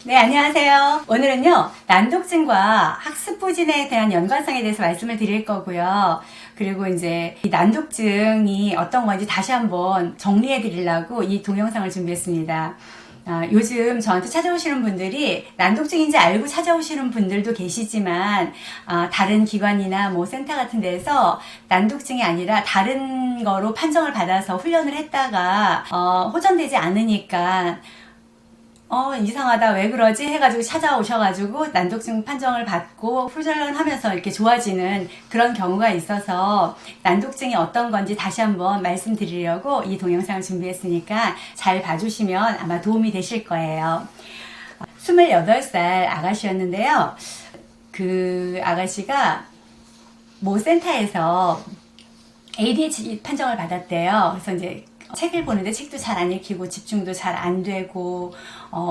네, 안녕하세요. 오늘은요, 난독증과 학습부진에 대한 연관성에 대해서 말씀을 드릴 거고요. 그리고 이제 이 난독증이 어떤 건지 다시 한번 정리해 드리려고 이 동영상을 준비했습니다. 요즘 저한테 찾아오시는 분들이 난독증인지 알고 찾아오시는 분들도 계시지만, 다른 기관이나 뭐 센터 같은 데서 난독증이 아니라 다른 거로 판정을 받아서 훈련을 했다가, 호전되지 않으니까, 이상하다, 왜 그러지? 해가지고 찾아오셔가지고 난독증 판정을 받고 훈련하면서 이렇게 좋아지는 그런 경우가 있어서 난독증이 어떤 건지 다시 한번 말씀드리려고 이 동영상을 준비했으니까 잘 봐주시면 아마 도움이 되실 거예요. 28살 아가씨였는데요. 그 아가씨가 모 센터에서 ADHD 판정을 받았대요. 그래서 이제 책을 보는데 책도 잘 안 읽히고 집중도 잘 안 되고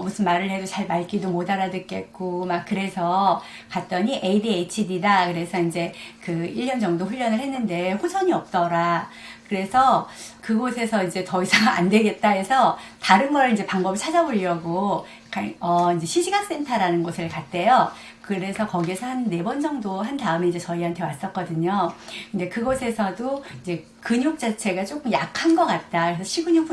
무슨 말을 해도 잘 말귀도 못 알아듣겠고 막 그래서 갔더니 ADHD다. 그래서 이제 그 1년 정도 훈련을 했는데 호전이 없더라. 그래서 그곳에서 이제 더 이상 안 되겠다 해서 다른 걸 이제 방법을 찾아보려고 이제 시지각센터라는 곳을 갔대요. 그래서 거기서 한 4번 정도 한 다음에 이제 저희한테 왔었거든요. 근데 그곳에서도 이제 근육 자체가 조금 약한 것 같다. 그래서 시근육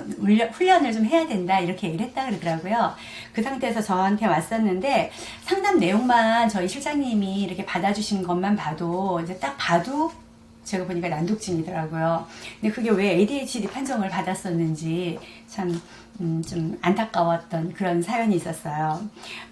훈련을 좀 해야 된다. 이렇게 얘기를 했다 그러더라고요. 그 상태에서 저한테 왔었는데 상담 내용만 저희 실장님이 이렇게 받아주신 것만 봐도 이제 딱 봐도 제가 보니까 난독증이더라고요. 근데 그게 왜 ADHD 판정을 받았었는지 참 좀 안타까웠던 그런 사연이 있었어요.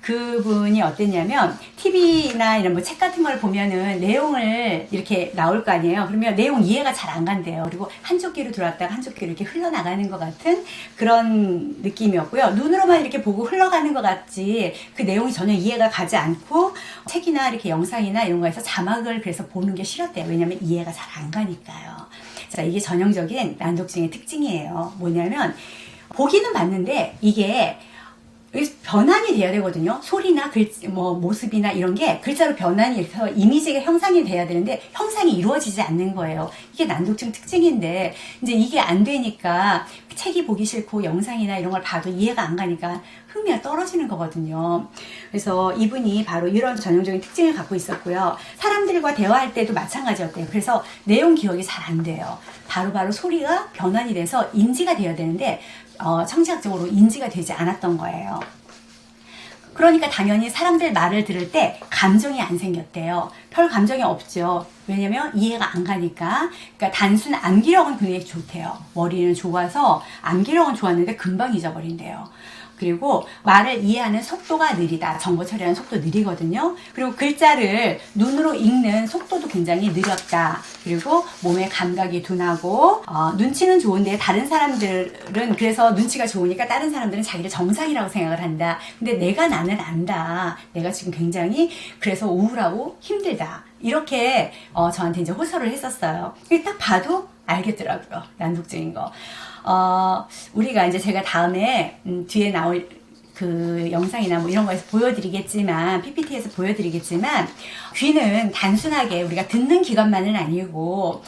그분이 어땠냐면 TV나 이런 뭐 책 같은 걸 보면은 내용을 이렇게 나올 거 아니에요. 그러면 내용 이해가 잘 안 간대요. 그리고 한쪽 귀로 들어왔다가 한쪽 귀로 이렇게 흘러나가는 것 같은 그런 느낌이었고요. 눈으로만 이렇게 보고 흘러가는 것 같지 그 내용이 전혀 이해가 가지 않고 책이나 이렇게 영상이나 이런 거에서 자막을 그래서 보는 게 싫었대요. 왜냐면 이해가 잘 안 가니까요. 자, 이게 전형적인 난독증의 특징이에요. 뭐냐면 보기는 봤는데 이게 변환이 돼야 되거든요. 소리나 모습이나 이런 게 글자로 변환이 돼서 이미지가 형상이 돼야 되는데 형상이 이루어지지 않는 거예요. 이게 난독증 특징인데 이제 이게 안 되니까 책이 보기 싫고 영상이나 이런 걸 봐도 이해가 안 가니까 흥미가 떨어지는 거거든요. 그래서 이분이 바로 이런 전형적인 특징을 갖고 있었고요. 사람들과 대화할 때도 마찬가지였대요. 그래서 내용 기억이 잘 안 돼요. 바로바로 소리가 변환이 돼서 인지가 되어야 되는데 청지학적으로 인지가 되지 않았던 거예요. 그러니까 당연히 사람들 말을 들을 때 감정이 안 생겼대요. 별 감정이 없죠. 왜냐면 이해가 안 가니까. 그러니까 단순 암기력은 굉장히 좋대요. 머리는 좋아서 암기력은 좋았는데 금방 잊어버린대요. 그리고 말을 이해하는 속도가 느리다. 정보 처리하는 속도 느리거든요. 그리고 글자를 눈으로 읽는 속도도 굉장히 느렸다. 그리고 몸의 감각이 둔하고 눈치는 좋은데 다른 사람들은 그래서 눈치가 좋으니까 다른 사람들은 자기를 정상이라고 생각을 한다. 근데 나는 안다. 내가 지금 굉장히 그래서 우울하고 힘들다. 이렇게 저한테 이제 호소를 했었어요. 딱 봐도 알겠더라고요. 난독증인 거. 우리가 이제 제가 다음에 뒤에 나올 그 영상이나 뭐 이런 거에서 보여드리겠지만 PPT에서 보여드리겠지만 귀는 단순하게 우리가 듣는 기관만은 아니고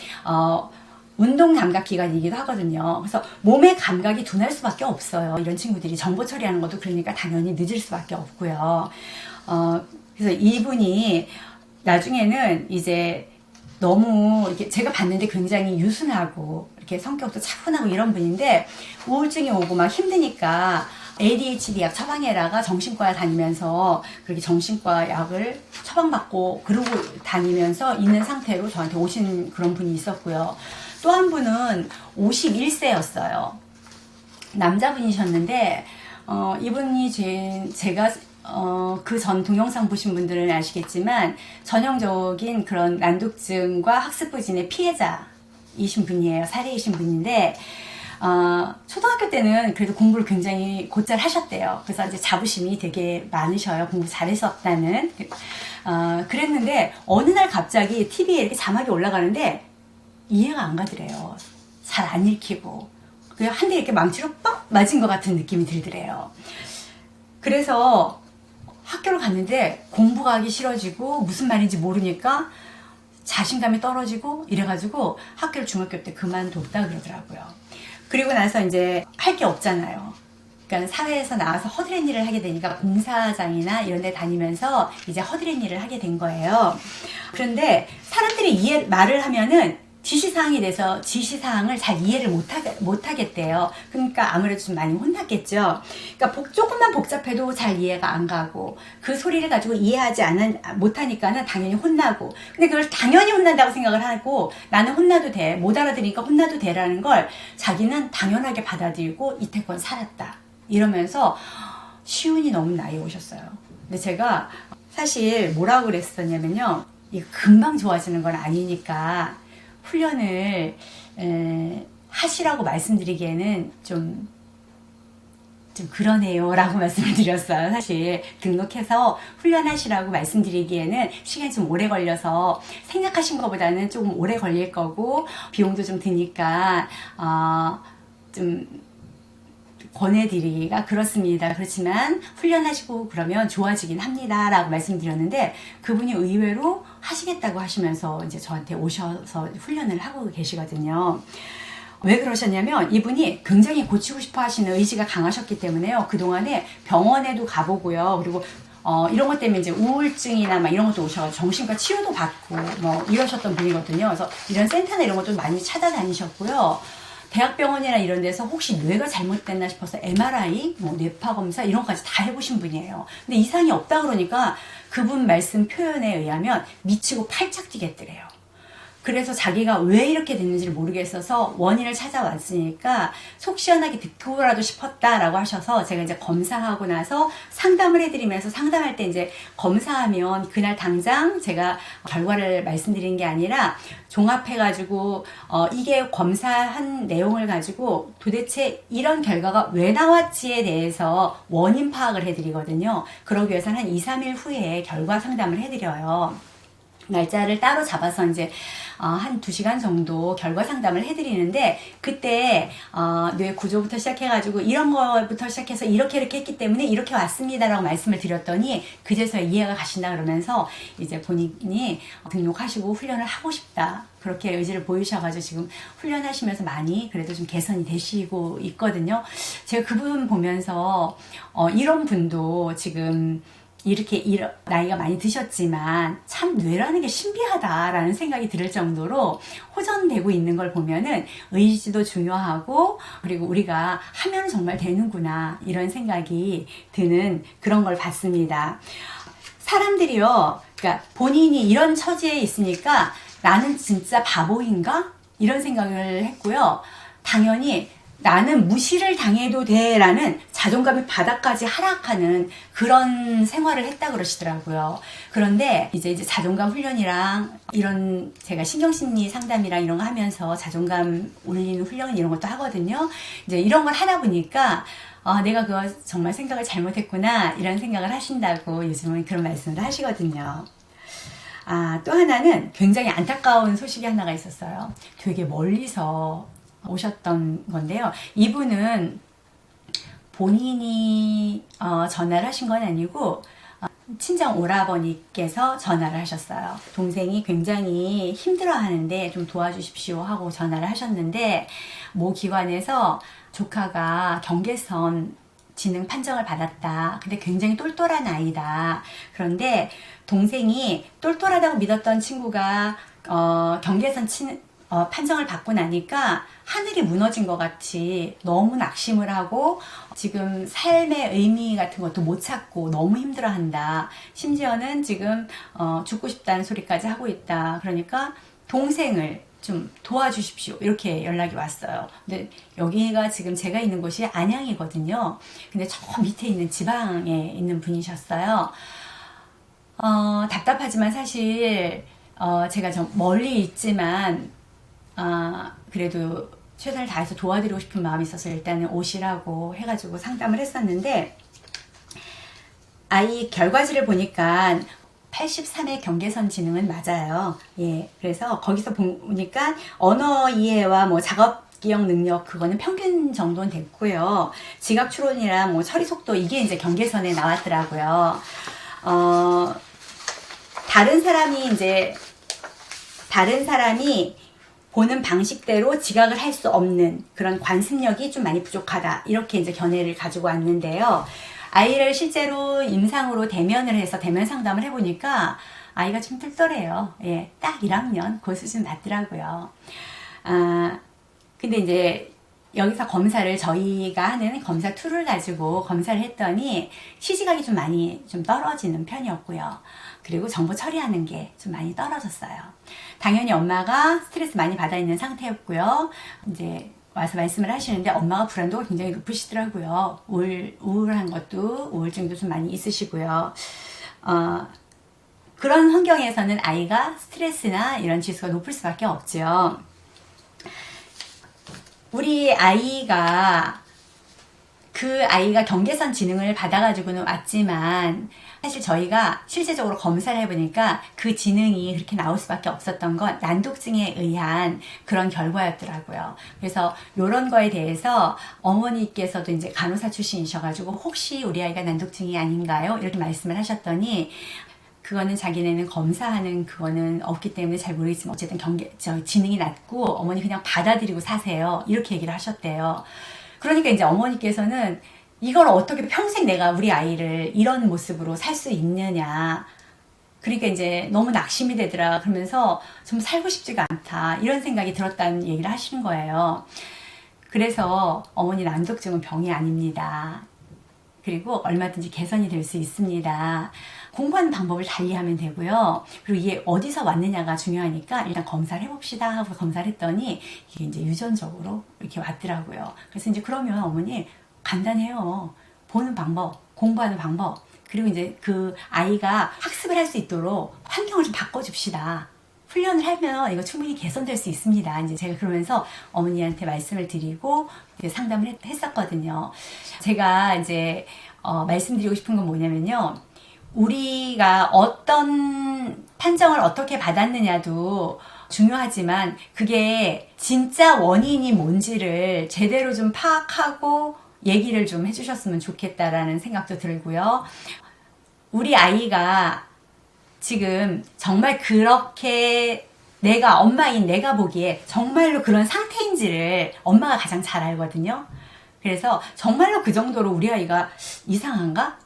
운동 감각 기관이기도 하거든요. 그래서 몸의 감각이 둔할 수밖에 없어요. 이런 친구들이 정보 처리하는 것도 그러니까 당연히 늦을 수밖에 없고요. 그래서 이분이 나중에는 이제 너무 이렇게 제가 봤는데 굉장히 유순하고 이렇게 성격도 차분하고 이런 분인데 우울증이 오고 막 힘드니까 ADHD 약 처방해라가 정신과 다니면서 그렇게 정신과 약을 처방받고 그러고 다니면서 있는 상태로 저한테 오신 그런 분이 있었고요. 또 한 분은 51세였어요. 남자분이셨는데 이분이 제가 그 전 동영상 보신 분들은 아시겠지만 전형적인 그런 난독증과 학습부진의 피해자이신 분이에요. 사례이신 분인데 초등학교 때는 그래도 공부를 굉장히 곧잘 하셨대요. 그래서 이제 자부심이 되게 많으셔요. 공부 잘했었다는. 그랬는데 어느 날 갑자기 TV에 이렇게 자막이 올라가는데 이해가 안 가더래요. 잘 안 읽히고 그냥 한 대 이렇게 망치로 빡 맞은 것 같은 느낌이 들더래요. 그래서 학교를 갔는데 공부가 하기 싫어지고 무슨 말인지 모르니까 자신감이 떨어지고 이래가지고 학교를 중학교 때 그만뒀다 그러더라고요. 그리고 나서 이제 할 게 없잖아요. 그러니까 사회에서 나와서 허드렛 일을 하게 되니까 공사장이나 이런 데 다니면서 이제 허드렛 일을 하게 된 거예요. 그런데 사람들이 말을 하면은 지시사항에 대해서 지시사항을 잘 이해를 못하겠대요. 그러니까 아무래도 좀 많이 혼났겠죠. 그러니까 조금만 복잡해도 잘 이해가 안 가고 그 소리를 가지고 이해하지 못하니까는 당연히 혼나고, 근데 그걸 당연히 혼난다고 생각을 하고 나는 혼나도 돼, 못 알아들으니까 혼나도 돼라는 걸 자기는 당연하게 받아들이고 이태껏 살았다 이러면서 시운이 너무 나이 오셨어요. 근데 제가 사실 뭐라고 그랬었냐면요, 이거 금방 좋아지는 건 아니니까 훈련을 하시라고 말씀드리기에는 좀 그러네요 라고 말씀을 드렸어요. 사실 등록해서 훈련하시라고 말씀드리기에는 시간이 좀 오래 걸려서 생각하신 것보다는 조금 오래 걸릴 거고 비용도 좀 드니까 좀 권해드리기가 그렇습니다. 그렇지만 훈련하시고 그러면 좋아지긴 합니다 라고 말씀드렸는데, 그분이 의외로 하시겠다고 하시면서 이제 저한테 오셔서 훈련을 하고 계시거든요. 왜 그러셨냐면 이분이 굉장히 고치고 싶어 하시는 의지가 강하셨기 때문에요. 그동안에 병원에도 가보고요. 그리고 이런 것 때문에 이제 우울증이나 막 이런 것도 오셔서 정신과 치료도 받고 뭐 이러셨던 분이거든요. 그래서 이런 센터나 이런 것도 많이 찾아다니셨고요. 대학병원이나 이런 데서 혹시 뇌가 잘못됐나 싶어서 MRI, 뭐 뇌파 검사 이런 것까지 다 해보신 분이에요. 근데 이상이 없다 그러니까 그분 말씀 표현에 의하면 미치고 팔짝 뛰겠더래요. 그래서 자기가 왜 이렇게 됐는지를 모르겠어서 원인을 찾아왔으니까 속 시원하게 듣고라도 싶었다라고 하셔서 제가 이제 검사하고 나서 상담을 해드리면서, 상담할 때 이제 검사하면 그날 당장 제가 결과를 말씀드린 게 아니라 종합해가지고 이게 검사한 내용을 가지고 도대체 이런 결과가 왜 나왔지에 대해서 원인 파악을 해드리거든요. 그러기 위해서는 한 2, 3일 후에 결과 상담을 해드려요. 날짜를 따로 잡아서 이제 한 2시간 정도 결과 상담을 해드리는데, 그때 뇌 구조부터 시작해가지고 이런 거부터 시작해서 이렇게 했기 때문에 이렇게 왔습니다라고 말씀을 드렸더니 그제서야 이해가 가신다 그러면서 이제 본인이 등록하시고 훈련을 하고 싶다 그렇게 의지를 보이셔가지고 지금 훈련하시면서 많이 그래도 좀 개선이 되시고 있거든요. 제가 그분 보면서 이런 분도 지금 이렇게 나이가 많이 드셨지만 참 뇌라는 게 신비하다라는 생각이 들 정도로 호전되고 있는 걸 보면은 의지도 중요하고, 그리고 우리가 하면 정말 되는구나 이런 생각이 드는 그런 걸 봤습니다. 사람들이요, 그러니까 본인이 이런 처지에 있으니까 나는 진짜 바보인가? 이런 생각을 했고요. 당연히 나는 무시를 당해도 돼 라는 자존감이 바닥까지 하락하는 그런 생활을 했다 그러시더라고요. 그런데 이제 자존감 훈련이랑 이런 제가 신경심리 상담이랑 이런 거 하면서 자존감 올리는 훈련 이런 것도 하거든요. 이제 이런 걸 하다 보니까 내가 그거 정말 생각을 잘못했구나 이런 생각을 하신다고 요즘은 그런 말씀을 하시거든요. 또 하나는 굉장히 안타까운 소식이 하나가 있었어요. 되게 멀리서 오셨던 건데요. 이분은 본인이 전화를 하신 건 아니고 친정 오라버니께서 전화를 하셨어요. 동생이 굉장히 힘들어 하는데 좀 도와주십시오 하고 전화를 하셨는데, 모 기관에서 조카가 경계선 지능 판정을 받았다. 근데 굉장히 똘똘한 아이다. 그런데 동생이 똘똘하다고 믿었던 친구가 경계선 판정을 받고 나니까 하늘이 무너진 것 같이 너무 낙심을 하고 지금 삶의 의미 같은 것도 못 찾고 너무 힘들어한다. 심지어는 지금 죽고 싶다는 소리까지 하고 있다. 그러니까 동생을 좀 도와주십시오 이렇게 연락이 왔어요. 근데 여기가 지금 제가 있는 곳이 안양이거든요. 근데 저 밑에 있는 지방에 있는 분이셨어요. 답답하지만 사실 제가 좀 멀리 있지만 그래도 최선을 다해서 도와드리고 싶은 마음이 있어서 일단은 오시라고 해가지고 상담을 했었는데, 아이 결과지를 보니까 83의 경계선 지능은 맞아요. 예, 그래서 거기서 보니까 언어 이해와 뭐 작업 기억 능력 그거는 평균 정도는 됐고요. 지각 추론이랑 뭐 처리 속도 이게 이제 경계선에 나왔더라고요. 다른 사람이 보는 방식대로 지각을 할 수 없는 그런 관습력이 좀 많이 부족하다. 이렇게 이제 견해를 가지고 왔는데요. 아이를 실제로 임상으로 대면을 해서 대면 상담을 해보니까 아이가 좀 똘똘해요. 예, 딱 1학년 그 수준 맞더라고요. 근데 이제 여기서 검사를 저희가 하는 검사 툴을 가지고 검사를 했더니 시지각이 좀 많이 좀 떨어지는 편이었고요. 그리고 정보 처리하는 게 좀 많이 떨어졌어요. 당연히 엄마가 스트레스 많이 받아 있는 상태였고요. 이제 와서 말씀을 하시는데 엄마가 불안도가 굉장히 높으시더라고요. 우울한 것도, 우울증도 좀 많이 있으시고요. 그런 환경에서는 아이가 스트레스나 이런 지수가 높을 수밖에 없죠. 우리 아이가 그 아이가 경계선 지능을 받아가지고는 왔지만 사실 저희가 실제적으로 검사를 해보니까 그 지능이 그렇게 나올 수밖에 없었던 건 난독증에 의한 그런 결과였더라고요. 그래서 이런 거에 대해서 어머니께서도 이제 간호사 출신이셔가지고 혹시 우리 아이가 난독증이 아닌가요? 이렇게 말씀을 하셨더니 그거는 자기네는 검사하는 그거는 없기 때문에 잘 모르겠지만 어쨌든 지능이 낮고 어머니 그냥 받아들이고 사세요. 이렇게 얘기를 하셨대요. 그러니까 이제 어머니께서는 이걸 어떻게 평생 내가 우리 아이를 이런 모습으로 살 수 있느냐. 그러니까 이제 너무 낙심이 되더라. 그러면서 좀 살고 싶지가 않다. 이런 생각이 들었다는 얘기를 하시는 거예요. 그래서 어머니 난독증은 병이 아닙니다. 그리고 얼마든지 개선이 될 수 있습니다. 공부하는 방법을 달리하면 되고요. 그리고 이게 어디서 왔느냐가 중요하니까 일단 검사를 해봅시다 하고 검사를 했더니 이게 이제 유전적으로 이렇게 왔더라고요. 그래서 이제 그러면 어머니 간단해요. 보는 방법, 공부하는 방법, 그리고 이제 그 아이가 학습을 할 수 있도록 환경을 좀 바꿔줍시다. 훈련을 하면 이거 충분히 개선될 수 있습니다. 이제 제가 그러면서 어머니한테 말씀을 드리고 상담을 했었거든요. 제가 이제 말씀드리고 싶은 건 뭐냐면요. 우리가 어떤 판정을 어떻게 받았느냐도 중요하지만 그게 진짜 원인이 뭔지를 제대로 좀 파악하고 얘기를 좀 해주셨으면 좋겠다라는 생각도 들고요. 우리 아이가 지금 정말 그렇게 엄마인 내가 보기에 정말로 그런 상태인지를 엄마가 가장 잘 알거든요. 그래서 정말로 그 정도로 우리 아이가 이상한가?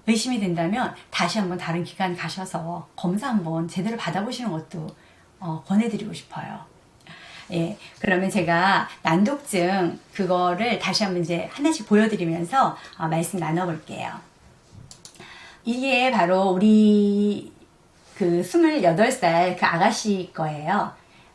의심이 된다면 다시 한번 다른 기관 가셔서 검사 한번 제대로 받아보시는 것도 권해드리고 싶어요. 예, 그러면 제가 난독증 그거를 다시 한번 이제 하나씩 보여드리면서 말씀 나눠볼게요. 이게 바로 우리 그 28살 그 아가씨 거예요.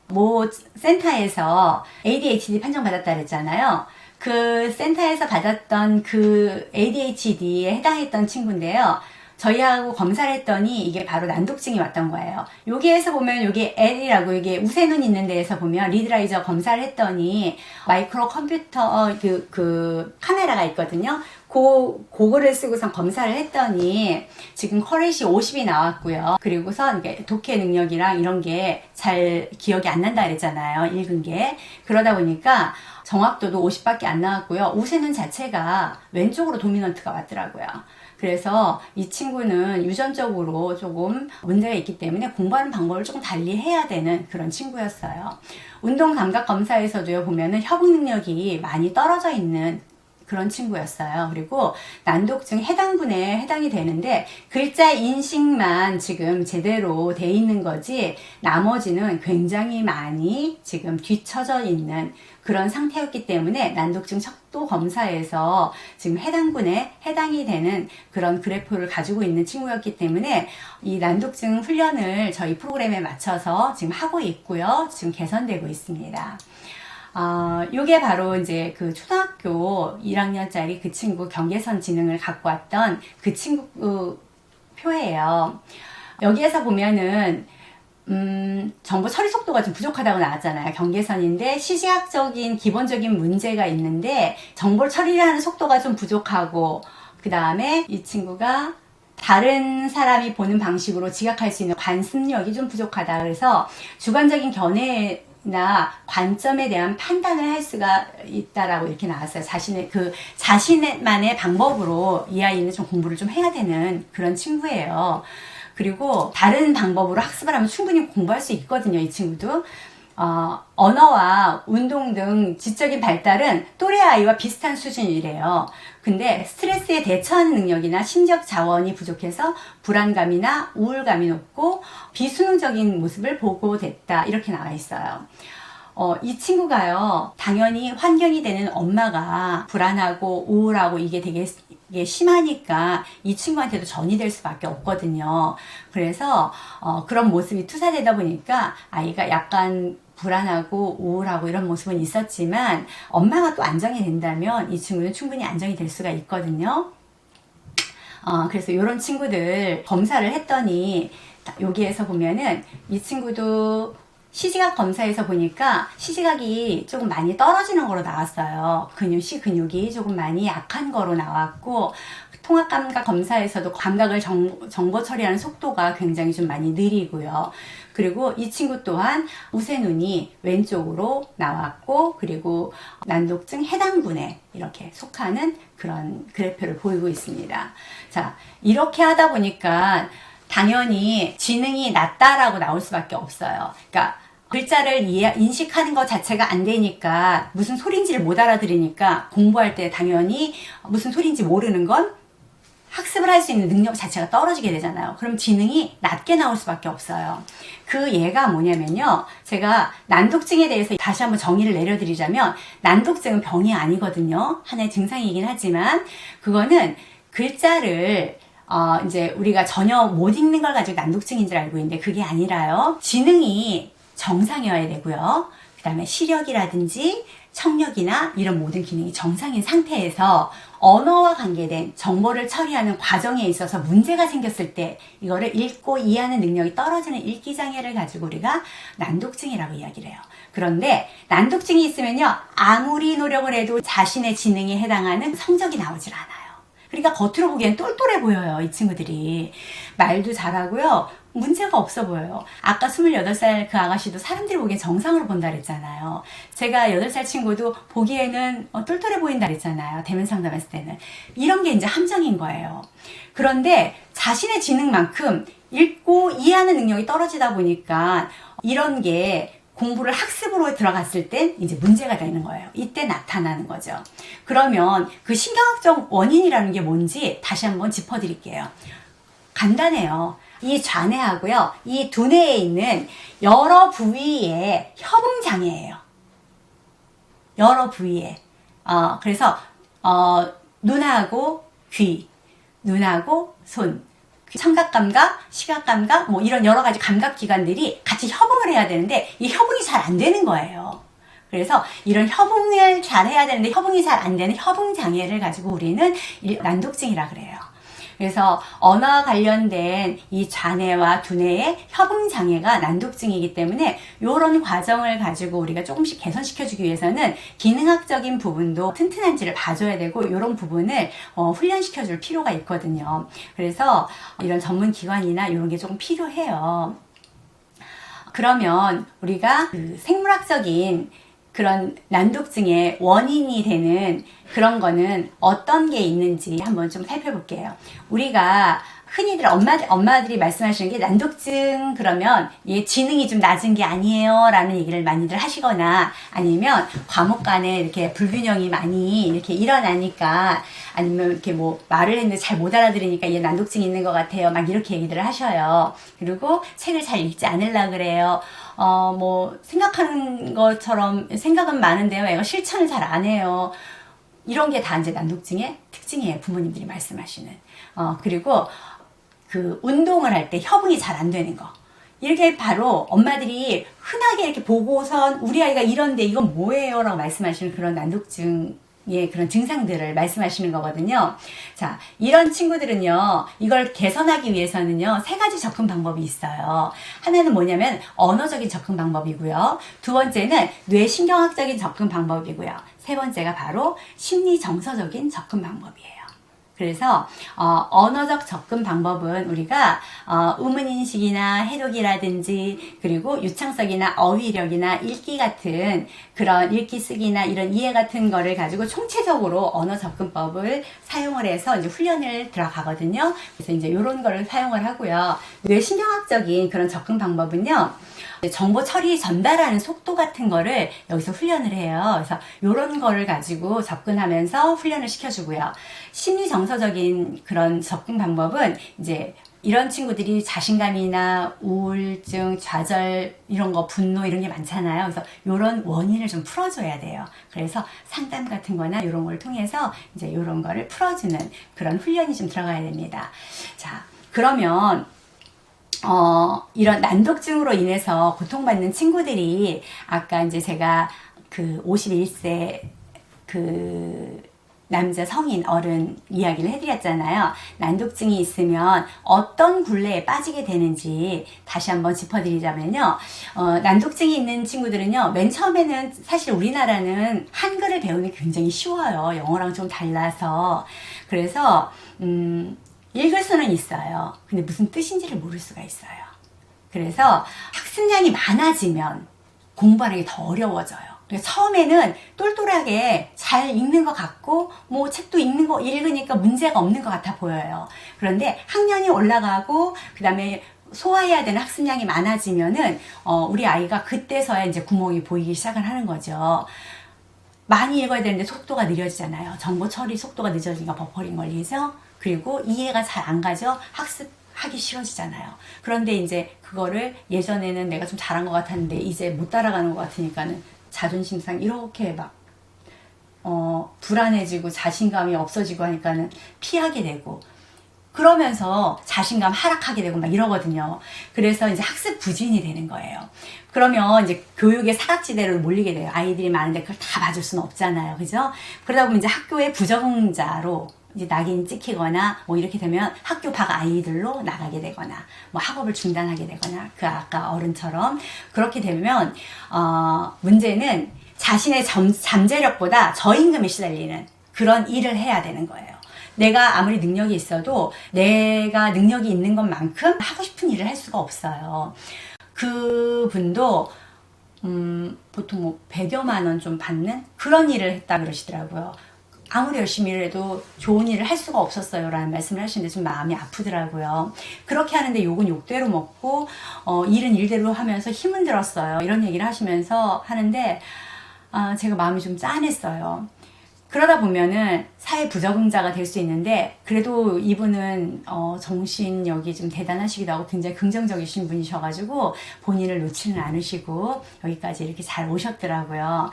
모 센터에서 ADHD 판정받았다 그랬잖아요. 그 센터에서 받았던 그 ADHD에 해당했던 친구인데요. 저희하고 검사를 했더니 이게 바로 난독증이 왔던 거예요. 여기에서 보면 여기 L이라고 이게 우세눈 있는 데에서 보면 리드라이저 검사를 했더니 마이크로 컴퓨터 그 카메라가 있거든요. 그거를 쓰고선 검사를 했더니 지금 커렛이 50이 나왔고요. 그리고서 이게 독해 능력이랑 이런 게 잘 기억이 안 난다 그랬잖아요. 읽은 게. 그러다 보니까 정확도도 50밖에 안 나왔고요. 우세눈 자체가 왼쪽으로 도미넌트가 왔더라고요. 그래서 이 친구는 유전적으로 조금 문제가 있기 때문에 공부하는 방법을 조금 달리 해야 되는 그런 친구였어요. 운동 감각 검사에서도요, 보면은 협응 능력이 많이 떨어져 있는 그런 친구였어요. 그리고 난독증 해당분에 해당이 되는데 글자 인식만 지금 제대로 돼 있는 거지 나머지는 굉장히 많이 지금 뒤처져 있는 그런 상태였기 때문에 난독증 척도 검사에서 지금 해당분에 해당이 되는 그런 그래프를 가지고 있는 친구였기 때문에 이 난독증 훈련을 저희 프로그램에 맞춰서 지금 하고 있고요. 지금 개선되고 있습니다. 요게 바로 이제 그 초등학교 1학년짜리 그 친구 경계선 지능을 갖고 왔던 그 친구 표예요. 여기에서 보면은 정보 처리 속도가 좀 부족하다고 나왔잖아요. 경계선인데 시시각적인 기본적인 문제가 있는데 정보를 처리하는 속도가 좀 부족하고 그 다음에 이 친구가 다른 사람이 보는 방식으로 지각할 수 있는 관습력이 좀 부족하다. 그래서 주관적인 견해나 관점에 대한 판단을 할 수가 있다라고 이렇게 나왔어요. 자신만의 방법으로 이 아이는 좀 공부를 좀 해야 되는 그런 친구예요. 그리고 다른 방법으로 학습을 하면 충분히 공부할 수 있거든요, 이 친구도. 언어와 운동 등 지적인 발달은 또래 아이와 비슷한 수준이래요. 근데 스트레스에 대처하는 능력이나 심적 자원이 부족해서 불안감이나 우울감이 높고 비수능적인 모습을 보고됐다. 이렇게 나와 있어요. 이 친구가요, 당연히 환경이 되는 엄마가 불안하고 우울하고 이게 되게 심하니까 이 친구한테도 전이 될 수밖에 없거든요. 그래서 그런 모습이 투사되다 보니까 아이가 약간 불안하고 우울하고 이런 모습은 있었지만 엄마가 또 안정이 된다면 이 친구는 충분히 안정이 될 수가 있거든요. 그래서 이런 친구들 검사를 했더니 여기에서 보면은 이 친구도 시지각 검사에서 보니까 시지각이 조금 많이 떨어지는 거로 나왔어요. 근육이 조금 많이 약한 거로 나왔고, 통합감각 검사에서도 감각을 정보 처리하는 속도가 굉장히 좀 많이 느리고요. 그리고 이 친구 또한 우세눈이 왼쪽으로 나왔고, 그리고 난독증 해당군에 이렇게 속하는 그런 그래프를 보이고 있습니다. 자, 이렇게 하다 보니까 당연히 지능이 낮다라고 나올 수밖에 없어요. 그러니까 글자를 인식하는 것 자체가 안 되니까, 무슨 소리인지를 못 알아들으니까 공부할 때 당연히 무슨 소리인지 모르는 건 학습을 할 수 있는 능력 자체가 떨어지게 되잖아요. 그럼 지능이 낮게 나올 수밖에 없어요. 그 예가 뭐냐면요, 제가 난독증에 대해서 다시 한번 정의를 내려드리자면, 난독증은 병이 아니거든요. 하나의 증상이긴 하지만 그거는 글자를 이제 우리가 전혀 못 읽는 걸 가지고 난독증인 줄 알고 있는데 그게 아니라요, 지능이 정상이어야 되고요. 그 다음에 시력이라든지 청력이나 이런 모든 기능이 정상인 상태에서 언어와 관계된 정보를 처리하는 과정에 있어서 문제가 생겼을 때 이거를 읽고 이해하는 능력이 떨어지는 읽기장애를 가지고 우리가 난독증이라고 이야기를 해요. 그런데 난독증이 있으면요, 아무리 노력을 해도 자신의 지능에 해당하는 성적이 나오질 않아요. 그러니까 겉으로 보기엔 똘똘해 보여요. 이 친구들이 말도 잘하고요, 문제가 없어 보여요. 아까 28살 그 아가씨도 사람들이 보기엔 정상으로 본다 그랬잖아요. 제가 8살 친구도 보기에는 똘똘해 보인다 그랬잖아요. 대면 상담했을 때는. 이런 게 이제 함정인 거예요. 그런데 자신의 지능만큼 읽고 이해하는 능력이 떨어지다 보니까 이런 게 공부를 학습으로 들어갔을 땐 이제 문제가 되는 거예요. 이때 나타나는 거죠. 그러면 그 신경학적 원인이라는 게 뭔지 다시 한번 짚어드릴게요. 간단해요. 이 좌뇌하고요, 이 두뇌에 있는 여러 부위의 협응장애예요. 여러 부위에. 그래서 눈하고 귀, 눈하고 손, 청각감각, 시각감각, 뭐 이런 여러 가지 감각기관들이 같이 협응을 해야 되는데 이 협응이 잘 안 되는 거예요. 그래서 이런 협응을 잘 해야 되는데 협응이 잘 안 되는 협응장애를 가지고 우리는 난독증이라 그래요. 그래서 언어와 관련된 이 좌뇌와 두뇌의 협응장애가 난독증이기 때문에 이런 과정을 가지고 우리가 조금씩 개선시켜주기 위해서는 기능학적인 부분도 튼튼한지를 봐줘야 되고 이런 부분을 훈련시켜줄 필요가 있거든요. 그래서 이런 전문 기관이나 이런 게 조금 필요해요. 그러면 우리가 그 생물학적인 그런 난독증의 원인이 되는 그런 거는 어떤 게 있는지 한번 좀 살펴볼게요. 우리가 흔히들 엄마들이 말씀하시는 게 난독증 그러면 얘 지능이 좀 낮은 게 아니에요 라는 얘기를 많이들 하시거나, 아니면 과목 간에 이렇게 불균형이 많이 이렇게 일어나니까, 아니면 이렇게 뭐 말을 했는데 잘 못 알아들으니까 얘 난독증이 있는 것 같아요, 막 이렇게 얘기를 하셔요. 그리고 책을 잘 읽지 않으려고 그래요. 뭐 생각하는 것처럼 생각은 많은데요, 얘가 실천을 잘 안 해요. 이런 게 다 이제 난독증의 특징이에요, 부모님들이 말씀하시는. 그리고 그 운동을 할 때 협응이 잘 안 되는 거, 이렇게 바로 엄마들이 흔하게 이렇게 보고선 우리 아이가 이런데 이건 뭐예요? 라고 말씀하시는 그런 난독증의 그런 증상들을 말씀하시는 거거든요. 자, 이런 친구들은요, 이걸 개선하기 위해서는요, 3가지 접근 방법이 있어요. 하나는 뭐냐면 언어적인 접근 방법이고요. 두 번째는 뇌신경학적인 접근 방법이고요. 세 번째가 바로 심리정서적인 접근 방법이에요. 그래서 언어적 접근 방법은 우리가 의문인식이나 해독이라든지, 그리고 유창성이나 어휘력이나 읽기 같은 그런 읽기 쓰기나 이런 이해 같은 거를 가지고 총체적으로 언어 접근법을 사용을 해서 이제 훈련을 들어가거든요. 그래서 이제 이런 거를 사용을 하고요. 뇌신경학적인 그런 접근 방법은요, 정보 처리 전달하는 속도 같은 거를 여기서 훈련을 해요. 그래서 이런 거를 가지고 접근하면서 훈련을 시켜주고요. 심리 정서적인 그런 접근 방법은 이제 이런 친구들이 자신감이나 우울증, 좌절 이런 거, 분노 이런 게 많잖아요. 그래서 이런 원인을 좀 풀어줘야 돼요. 그래서 상담 같은 거나 이런 걸 통해서 이제 이런 거를 풀어주는 그런 훈련이 좀 들어가야 됩니다. 자, 그러면 이런 난독증으로 인해서 고통받는 친구들이 아까 이제 제가 그 51세 그 남자 성인 어른 이야기를 해드렸잖아요. 난독증이 있으면 어떤 굴레에 빠지게 되는지 다시 한번 짚어드리자면요. 난독증이 있는 친구들은요, 맨 처음에는 사실 우리나라는 한글을 배우는 게 굉장히 쉬워요. 영어랑 좀 달라서. 그래서 읽을 수는 있어요. 근데 무슨 뜻인지를 모를 수가 있어요. 그래서 학습량이 많아지면 공부하는 게 더 어려워져요. 처음에는 똘똘하게 잘 읽는 것 같고 뭐 책도 읽으니까 문제가 없는 것 같아 보여요. 그런데 학년이 올라가고 그 다음에 소화해야 되는 학습량이 많아지면은 우리 아이가 그때서야 이제 구멍이 보이기 시작을 하는 거죠. 많이 읽어야 되는데 속도가 느려지잖아요. 정보 처리 속도가 늦어지니까 버퍼링 걸리죠. 그리고 이해가 잘 안 가죠. 하기 싫어지잖아요. 그런데 이제 그거를 예전에는 내가 좀 잘한 것 같았는데 이제 못 따라가는 것 같으니까는 자존심상 이렇게 막 불안해지고 자신감이 없어지고 하니까는 피하게 되고 그러면서 자신감 하락하게 되고 막 이러거든요. 그래서 이제 학습 부진이 되는 거예요. 그러면 이제 교육의 사각지대로 몰리게 돼요. 아이들이 많은데 그걸 다 봐줄 수는 없잖아요. 그죠? 그러다 보면 이제 학교의 부적응자로 이제 낙인 찍히거나 뭐 이렇게 되면 학교 밖 아이들로 나가게 되거나 뭐 학업을 중단하게 되거나 그 아까 어른처럼 그렇게 되면 문제는 자신의 잠재력보다 저임금에 시달리는 그런 일을 해야 되는 거예요. 내가 아무리 능력이 있어도 내가 능력이 있는 것만큼 하고 싶은 일을 할 수가 없어요. 그분도 보통 뭐 100여만 원 좀 받는 그런 일을 했다 그러시더라고요. 아무리 열심히 일해도 좋은 일을 할 수가 없었어요 라는 말씀을 하시는데 좀 마음이 아프더라고요. 그렇게 하는데 욕은 욕대로 먹고 일은 일대로 하면서 힘은 들었어요. 이런 얘기를 하시면서 하는데 제가 마음이 좀 짠했어요. 그러다 보면은 사회 부적응자가 될 수 있는데 그래도 이분은 정신력이 좀 대단하시기도 하고 굉장히 긍정적이신 분이셔가지고 본인을 놓지는 않으시고 여기까지 이렇게 잘 오셨더라고요.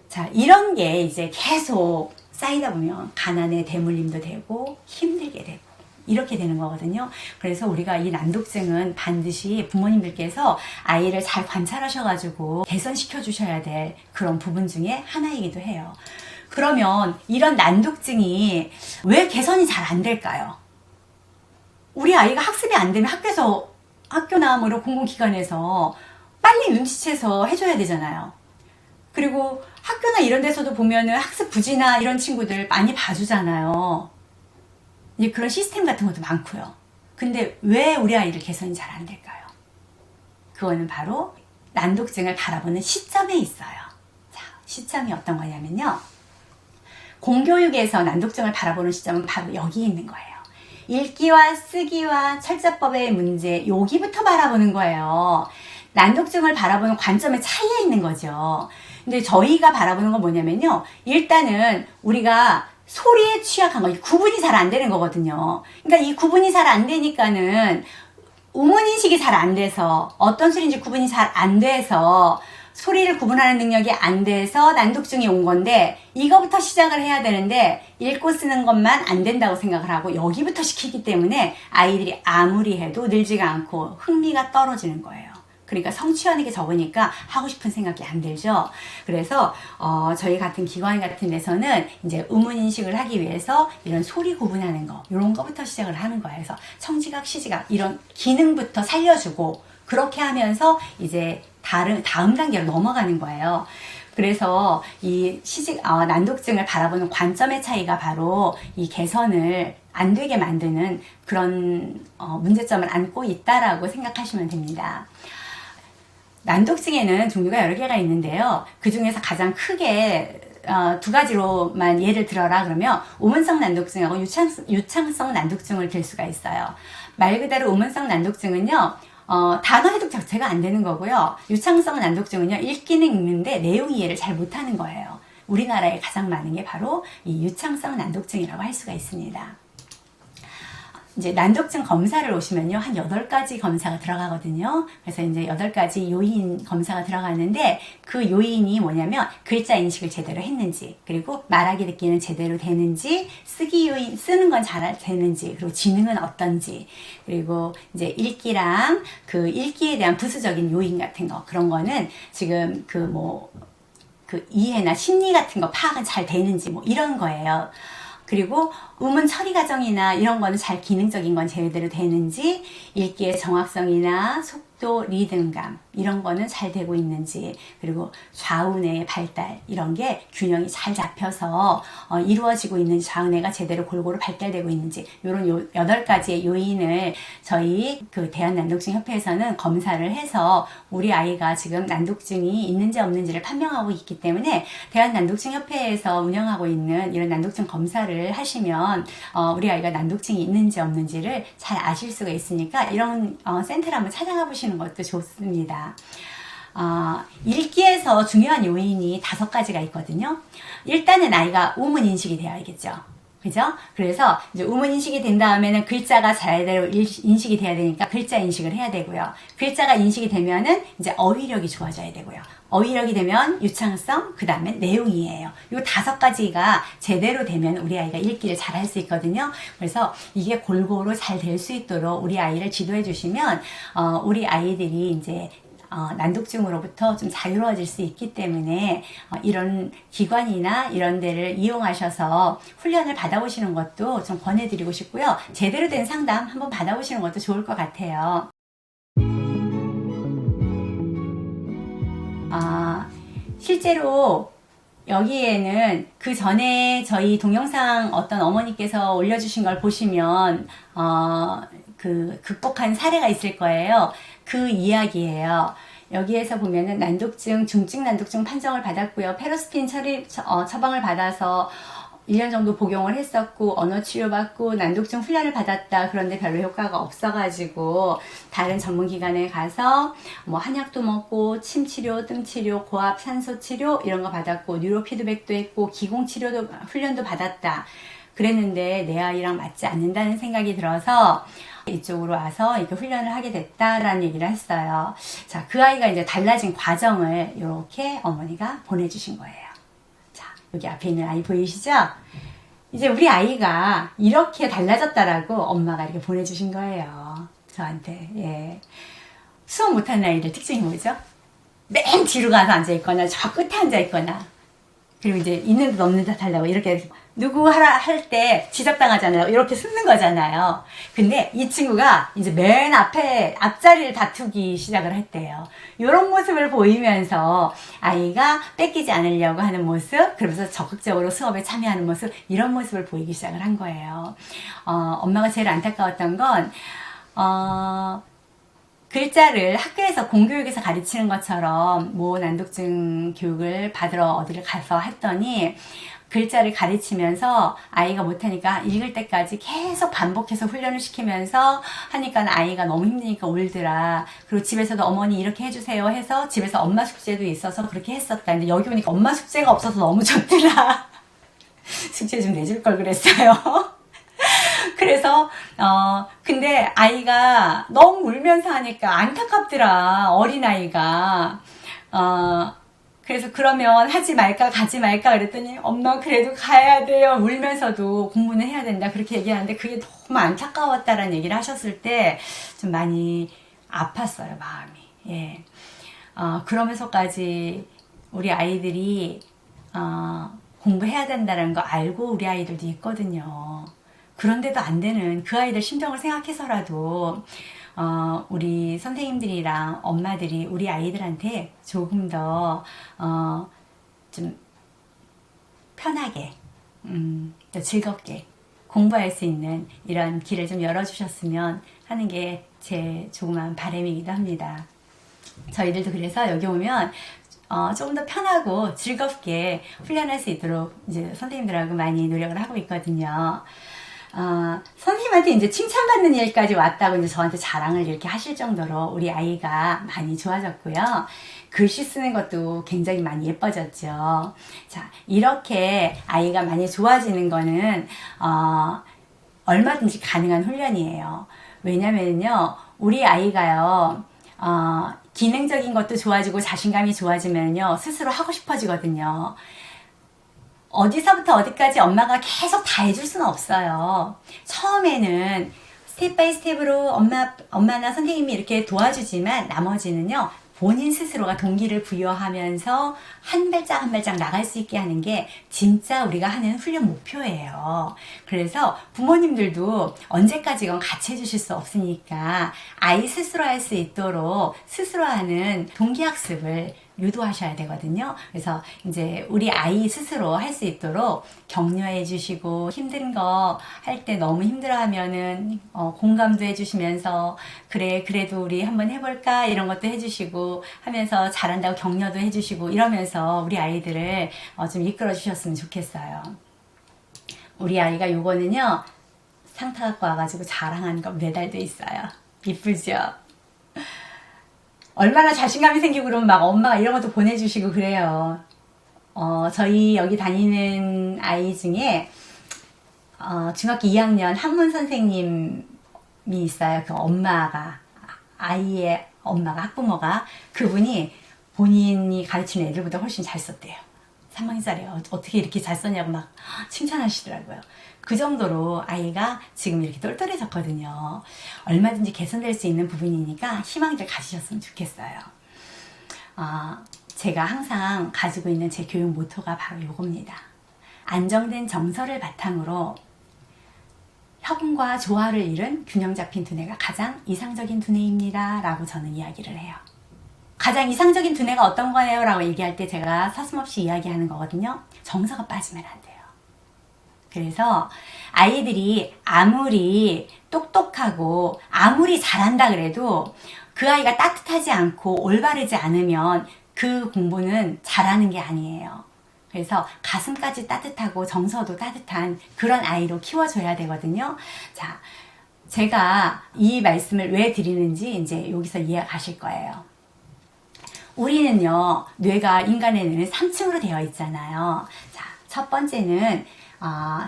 자, 이런 게 이제 계속 쌓이다 보면 가난에 대물림도 되고 힘들게 되고 이렇게 되는 거거든요. 그래서 우리가 이 난독증은 반드시 부모님들께서 아이를 잘 관찰하셔가지고 개선시켜 주셔야 될 그런 부분 중에 하나이기도 해요. 그러면 이런 난독증이 왜 개선이 잘 안 될까요? 우리 아이가 학습이 안 되면 학교나 뭐 이런 공공기관에서 빨리 눈치채서 해줘야 되잖아요. 그리고 학교나 이런 데서도 보면은 학습 부지나 이런 친구들 많이 봐주잖아요. 이제 그런 시스템 같은 것도 많고요. 근데 왜 우리 아이를 개선이 잘 안 될까요? 그거는 바로 난독증을 바라보는 시점에 있어요. 자, 시점이 어떤 거냐면요. 공교육에서 난독증을 바라보는 시점은 바로 여기 있는 거예요. 읽기와 쓰기와 철자법의 문제, 여기부터 바라보는 거예요. 난독증을 바라보는 관점의 차이에 있는 거죠. 근데 저희가 바라보는 건 뭐냐면요. 일단은 우리가 소리에 취약한 거, 구분이 잘 안 되는 거거든요. 그러니까 이 구분이 잘 안 되니까는 우문인식이 잘 안 돼서 어떤 소리인지 구분이 잘 안 돼서 소리를 구분하는 능력이 안 돼서 난독증이 온 건데 이거부터 시작을 해야 되는데 읽고 쓰는 것만 안 된다고 생각을 하고 여기부터 시키기 때문에 아이들이 아무리 해도 늘지가 않고 흥미가 떨어지는 거예요. 그러니까 성취하는 게 적으니까 하고 싶은 생각이 안 들죠. 그래서 저희 같은 기관 같은 데서는 이제 의문인식을 하기 위해서 이런 소리 구분하는 거 이런 거부터 시작을 하는 거예요. 그래서 청지각, 시지각 이런 기능부터 살려주고 그렇게 하면서 이제 다음 단계로 넘어가는 거예요. 그래서 이 난독증을 바라보는 관점의 차이가 바로 이 개선을 안 되게 만드는 그런 문제점을 안고 있다라고 생각하시면 됩니다. 난독증에는 종류가 여러 개가 있는데요. 그 중에서 가장 크게 두 가지로만 예를 들어라 그러면 우문성 난독증하고 유창성 난독증을 들 수가 있어요. 말 그대로 우문성 난독증은요. 단어 해독 자체가 안 되는 거고요. 유창성 난독증은요, 읽기는 읽는데 내용 이해를 잘 못하는 거예요. 우리나라에 가장 많은 게 바로 이 유창성 난독증이라고 할 수가 있습니다. 이제 난독증 검사를 오시면요, 한 8가지 검사가 들어가거든요. 그래서 이제 8가지 요인 검사가 들어가는데, 그 요인이 뭐냐면 글자 인식을 제대로 했는지, 그리고 말하기 듣기는 제대로 되는지, 쓰기 요인, 쓰는 건 잘 되는지, 그리고 지능은 어떤지, 그리고 이제 읽기랑 그 읽기에 대한 부수적인 요인 같은 거, 그런 거는 지금 그 이해나 심리 같은 거 파악은 잘 되는지, 뭐 이런 거예요. 그리고 음운 처리 과정이나 이런 거는 잘 기능적인 건 제대로 되는지, 읽기의 정확성이나 속도, 리듬감 이런 거는 잘 되고 있는지, 그리고 좌우뇌의 발달 이런 게 균형이 잘 잡혀서 이루어지고 있는지, 좌우뇌가 제대로 골고루 발달되고 있는지, 이런 8가지의 요인을 저희 그 대한난독증협회에서는 검사를 해서 우리 아이가 지금 난독증이 있는지 없는지를 판명하고 있기 때문에, 대한난독증협회에서 운영하고 있는 이런 난독증 검사를 하시면 우리 아이가 난독증이 있는지 없는지를 잘 아실 수가 있으니까, 이런 센터를 한번 찾아가 보시는 것도 좋습니다. 읽기에서 중요한 요인이 5가지가 있거든요. 일단은 아이가 우문 인식이 되어야겠죠. 그죠? 그래서 이제 우문 인식이 된 다음에는 글자가 제대로 인식이 돼야 되니까 글자 인식을 해야 되고요. 글자가 인식이 되면은 이제 어휘력이 좋아져야 되고요. 어휘력이 되면 유창성, 그 다음에 내용이에요. 이 5가지가 제대로 되면 우리 아이가 읽기를 잘 할 수 있거든요. 그래서 이게 골고루 잘 될 수 있도록 우리 아이를 지도해 주시면 우리 아이들이 이제 난독증으로부터 좀 자유로워질 수 있기 때문에 이런 기관이나 이런 데를 이용하셔서 훈련을 받아보시는 것도 좀 권해드리고 싶고요. 제대로 된 상담 한번 받아보시는 것도 좋을 것 같아요. 실제로 여기에는 그 전에 저희 동영상 어떤 어머니께서 올려주신 걸 보시면 그 극복한 사례가 있을 거예요. 그 이야기예요. 여기에서 보면은 난독증, 중증 난독증 판정을 받았고요. 페로스핀 처방을 받아서 1년 정도 복용을 했었고, 언어 치료 받고 난독증 훈련을 받았다. 그런데 별로 효과가 없어가지고 다른 전문기관에 가서 뭐 한약도 먹고 침 치료, 뜸 치료, 고압 산소 치료 이런 거 받았고, 뉴로 피드백도 했고, 기공 치료도 훈련도 받았다. 그랬는데 내 아이랑 맞지 않는다는 생각이 들어서 이쪽으로 와서 이렇게 훈련을 하게 됐다라는 얘기를 했어요. 자, 그 아이가 이제 달라진 과정을 이렇게 어머니가 보내주신 거예요. 자, 여기 앞에 있는 아이 보이시죠? 이제 우리 아이가 이렇게 달라졌다라고 엄마가 이렇게 보내주신 거예요. 저한테. 예. 수업 못하는 아이들 특징이 뭐죠? 맨 뒤로 가서 앉아있거나 저 끝에 앉아있거나, 그리고 이제 있는 듯 없는 듯 하려고 이렇게 누구 하라 할 때 지적당하잖아요. 이렇게 숨는 거잖아요. 근데 이 친구가 이제 맨 앞자리를 다투기 시작을 했대요. 이런 모습을 보이면서 아이가 뺏기지 않으려고 하는 모습, 그러면서 적극적으로 수업에 참여하는 모습, 이런 모습을 보이기 시작을 한 거예요. 엄마가 제일 안타까웠던 건 글자를 학교에서 공교육에서 가르치는 것처럼 뭐 난독증 교육을 받으러 어디를 가서 했더니, 글자를 가르치면서 아이가 못하니까 읽을 때까지 계속 반복해서 훈련을 시키면서 하니까 아이가 너무 힘드니까 울더라. 그리고 집에서도 어머니 이렇게 해주세요 해서 집에서 엄마 숙제도 있어서 그렇게 했었다. 근데 여기 오니까 엄마 숙제가 없어서 너무 좋더라. 숙제 좀 내줄 걸 그랬어요. 그래서 근데 아이가 너무 울면서 하니까 안타깝더라, 어린아이가. 그래서 그러면 하지 말까 가지 말까 그랬더니, 엄마 그래도 가야 돼요, 울면서도 공부는 해야 된다, 그렇게 얘기하는데 그게 너무 안타까웠다라는 얘기를 하셨을 때 좀 많이 아팠어요, 마음이. 예. 그러면서까지 우리 아이들이 공부해야 된다는 거 알고 우리 아이들도 있거든요. 그런데도 안 되는 그 아이들 심정을 생각해서라도 우리 선생님들이랑 엄마들이 우리 아이들한테 조금 더 좀 편하게, 더 즐겁게 공부할 수 있는 이런 길을 좀 열어주셨으면 하는 게 제 조그만 바람이기도 합니다. 저희들도 그래서 여기 오면 조금 더 편하고 즐겁게 훈련할 수 있도록 이제 선생님들하고 많이 노력을 하고 있거든요. 선생님한테 이제 칭찬받는 일까지 왔다고 이제 저한테 자랑을 이렇게 하실 정도로 우리 아이가 많이 좋아졌고요. 글씨 쓰는 것도 굉장히 많이 예뻐졌죠. 자, 이렇게 아이가 많이 좋아지는 거는, 얼마든지 가능한 훈련이에요. 왜냐면요, 우리 아이가요, 기능적인 것도 좋아지고 자신감이 좋아지면요, 스스로 하고 싶어지거든요. 어디서부터 어디까지 엄마가 계속 다 해줄 수는 없어요. 처음에는 스텝 바이 스텝으로 엄마나 선생님이 이렇게 도와주지만 나머지는요, 본인 스스로가 동기를 부여하면서 한 발짝 한 발짝 나갈 수 있게 하는 게 진짜 우리가 하는 훈련 목표예요. 그래서 부모님들도 언제까지건 같이 해주실 수 없으니까 아이 스스로 할 수 있도록 스스로 하는 동기학습을 유도하셔야 되거든요. 그래서 이제 우리 아이 스스로 할 수 있도록 격려해 주시고, 힘든 거 할 때 너무 힘들어 하면은 공감도 해 주시면서, 그래 그래도 우리 한번 해볼까 이런 것도 해 주시고 하면서, 잘한다고 격려도 해 주시고 이러면서 우리 아이들을 좀 이끌어 주셨으면 좋겠어요. 우리 아이가 요거는요, 상타 갖고 와가지고 자랑하는 거 메달도 있어요. 이쁘죠? 얼마나 자신감이 생기고 그러면 막 엄마가 이런 것도 보내주시고 그래요. 저희 여기 다니는 아이 중에 중학교 2학년 한문 선생님이 있어요. 그 엄마가, 아이의 엄마가, 학부모가, 그분이 본인이 가르치는 애들보다 훨씬 잘 썼대요. 3학년짜리요. 어떻게 이렇게 잘 썼냐고 막 칭찬하시더라고요. 그 정도로 아이가 지금 이렇게 똘똘해졌거든요. 얼마든지 개선될 수 있는 부분이니까 희망들 가지셨으면 좋겠어요. 제가 항상 가지고 있는 제 교육 모토가 바로 이겁니다. 안정된 정서를 바탕으로 협음과 조화를 이룬 균형 잡힌 두뇌가 가장 이상적인 두뇌입니다. 라고 저는 이야기를 해요. 가장 이상적인 두뇌가 어떤 거예요? 라고 얘기할 때 제가 서슴없이 이야기하는 거거든요. 정서가 빠지면 안 돼요. 그래서 아이들이 아무리 똑똑하고 아무리 잘한다 그래도 그 아이가 따뜻하지 않고 올바르지 않으면 그 공부는 잘하는 게 아니에요. 그래서 가슴까지 따뜻하고 정서도 따뜻한 그런 아이로 키워줘야 되거든요. 자, 제가 이 말씀을 왜 드리는지 이제 여기서 이해가실 거예요. 우리는요, 뇌가, 인간의 뇌는 3층으로 되어 있잖아요. 자, 첫 번째는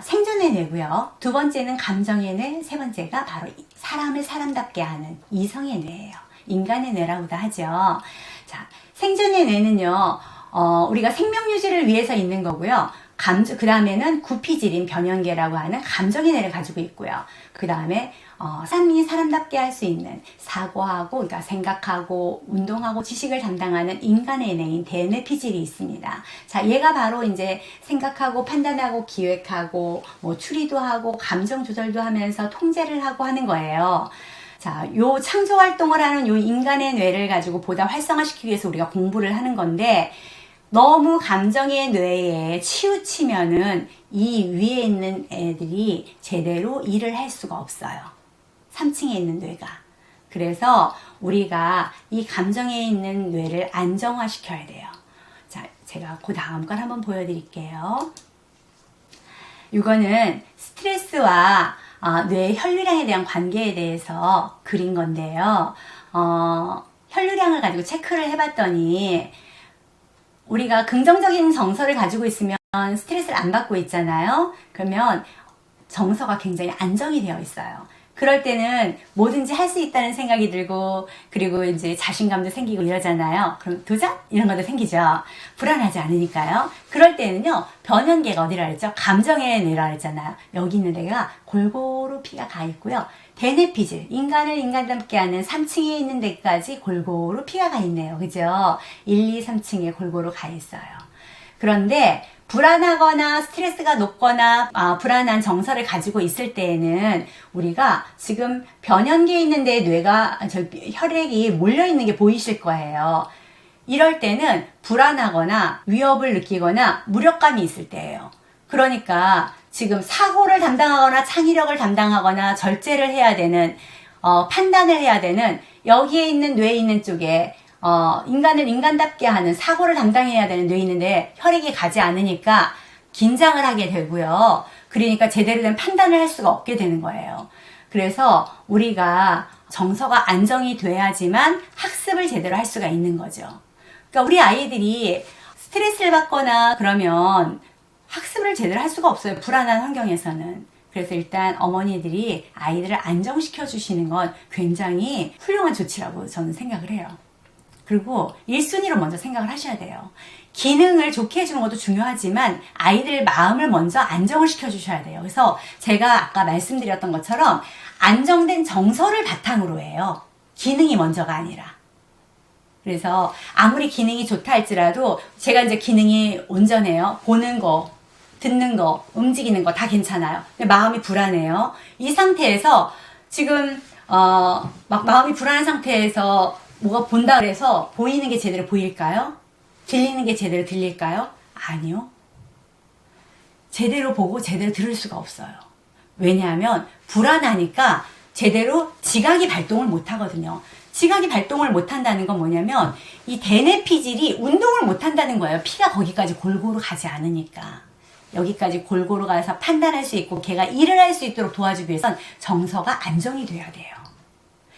생존의 뇌고요. 두 번째는 감정의 뇌, 세 번째가 바로 사람을 사람답게 하는 이성의 뇌예요. 인간의 뇌라고도 하죠. 자, 생존의 뇌는요, 우리가 생명 유지를 위해서 있는 거고요. 그 다음에는 구피질인 변연계라고 하는 감정의 뇌를 가지고 있고요. 그 다음에 사람이 사람답게 할 수 있는 사고하고, 그러니까 생각하고 운동하고 지식을 담당하는 인간의 뇌인 대뇌피질이 있습니다. 자, 얘가 바로 이제 생각하고 판단하고 기획하고 뭐 추리도 하고 감정 조절도 하면서 통제를 하고 하는 거예요. 자, 요 창조 활동을 하는 요 인간의 뇌를 가지고 보다 활성화시키기 위해서 우리가 공부를 하는 건데, 너무 감정의 뇌에 치우치면은 이 위에 있는 애들이 제대로 일을 할 수가 없어요. 3층에 있는 뇌가. 그래서 우리가 이 감정에 있는 뇌를 안정화시켜야 돼요. 자, 제가 그 다음 걸 한번 보여드릴게요. 이거는 스트레스와 뇌 혈류량에 대한 관계에 대해서 그린 건데요. 혈류량을 가지고 체크를 해봤더니 우리가 긍정적인 정서를 가지고 있으면 스트레스를 안 받고 있잖아요. 그러면 정서가 굉장히 안정이 되어 있어요. 그럴 때는 뭐든지 할 수 있다는 생각이 들고, 그리고 이제 자신감도 생기고 이러잖아요. 그럼 도전? 이런 것도 생기죠. 불안하지 않으니까요. 그럴 때는요, 변연계가 어디라 그랬죠? 감정의 뇌라 그랬잖아요. 여기 있는 데가 골고루 피가 가 있고요. 대뇌피질, 인간을 인간답게 하는 3층에 있는 데까지 골고루 피가 가 있네요. 그죠? 1, 2, 3층에 골고루 가 있어요. 그런데 불안하거나 스트레스가 높거나 불안한 정서를 가지고 있을 때에는 우리가 지금 변연계에 있는데 뇌가 혈액이 몰려 있는 게 보이실 거예요. 이럴 때는 불안하거나 위협을 느끼거나 무력감이 있을 때예요. 그러니까 지금 사고를 담당하거나 창의력을 담당하거나 절제를 해야 되는 판단을 해야 되는 여기에 있는 뇌에 있는 쪽에 인간을 인간답게 하는 사고를 담당해야 되는 뇌에 있는데 혈액이 가지 않으니까 긴장을 하게 되고요. 그러니까 제대로 된 판단을 할 수가 없게 되는 거예요. 그래서 우리가 정서가 안정이 돼야지만 학습을 제대로 할 수가 있는 거죠. 그러니까 우리 아이들이 스트레스를 받거나 그러면 학습을 제대로 할 수가 없어요. 불안한 환경에서는. 그래서 일단 어머니들이 아이들을 안정시켜 주시는 건 굉장히 훌륭한 조치라고 저는 생각을 해요. 그리고 1순위로 먼저 생각을 하셔야 돼요. 기능을 좋게 해주는 것도 중요하지만 아이들 마음을 먼저 안정을 시켜주셔야 돼요. 그래서 제가 아까 말씀드렸던 것처럼 안정된 정서를 바탕으로 해요. 기능이 먼저가 아니라. 그래서 아무리 기능이 좋다 할지라도 제가 이제 기능이 온전해요. 보는 거, 듣는 거, 움직이는 거 다 괜찮아요. 근데 마음이 불안해요. 이 상태에서 지금 막 마음이 불안한 상태에서 뭐가 본다 그래서 보이는 게 제대로 보일까요? 들리는 게 제대로 들릴까요? 아니요. 제대로 보고 제대로 들을 수가 없어요. 왜냐하면 불안하니까 제대로 지각이 발동을 못 하거든요. 지각이 발동을 못 한다는 건 뭐냐면 이 대뇌 피질이 운동을 못 한다는 거예요. 피가 거기까지 골고루 가지 않으니까. 여기까지 골고루 가서 판단할 수 있고 걔가 일을 할 수 있도록 도와주기 위해선 정서가 안정이 돼야 돼요.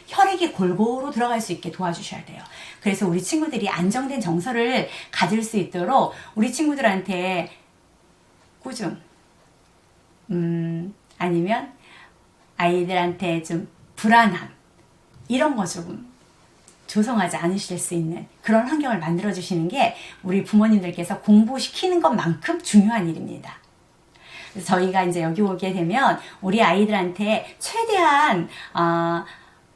혈액이 골고루 들어갈 수 있게 도와주셔야 돼요. 그래서 우리 친구들이 안정된 정서를 가질 수 있도록 우리 친구들한테 꾸중, 아니면 아이들한테 좀 불안함, 이런 거 좀 조성하지 않으실 수 있는 그런 환경을 만들어주시는 게 우리 부모님들께서 공부시키는 것만큼 중요한 일입니다. 그래서 저희가 이제 여기 오게 되면 우리 아이들한테 최대한